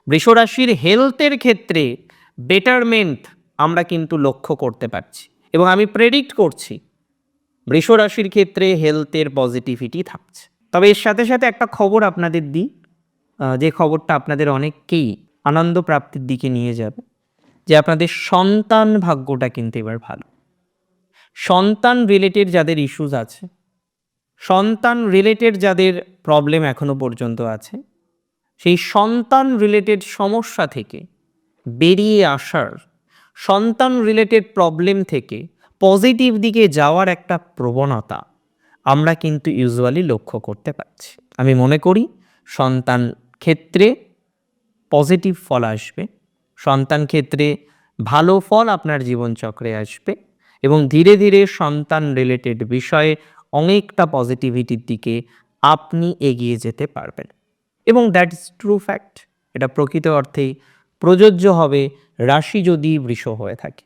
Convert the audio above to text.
বৃষ রাশির হেলথের ক্ষেত্রে বেটারমেন্ট আমরা কিন্তু লক্ষ্য করতে পারছি এবং আমি প্রেডিক্ট করছি বৃষ রাশির ক্ষেত্রে হেলথের পজিটিভিটি থাকছে। তবে এর সাথে সাথে একটা খবর আপনাদের দিই, যে খবরটা আপনাদের অনেককেই আনন্দ প্রাপ্তির দিকে নিয়ে যাবে, যে আপনাদের সন্তান ভাগ্যটা কিন্তু এবার ভালো। সন্তান রিলেটেড যাদের ইস্যুস আছে, সন্তান রিলেটেড যাদের প্রবলেম এখনো পর্যন্ত আছে, সেই সন্তান রিলেটেড সমস্যা থেকে বেরিয়ে আসার, সন্তান রিলেটেড প্রবলেম থেকে পজিটিভ দিকে যাওয়ার একটা প্রবণতা আমরা কিন্তু ইউজুয়ালি লক্ষ্য করতে পারছি। আমি মনে করি সন্তান ক্ষেত্রে পজিটিভ ফল আসবে, সন্তান ক্ষেত্রে ভালো ফল আপনার জীবনচক্রে আসবে এবং ধীরে ধীরে সন্তান রিলেটেড বিষয়ে অনেকটা পজিটিভিটির দিকে আপনি এগিয়ে যেতে পারবেন এবং দ্যাট ইজ ট্রু ফ্যাক্ট। এটা প্রকৃত অর্থেই প্রযোজ্য হবে রাশি যদি বৃষ হয়ে থাকে।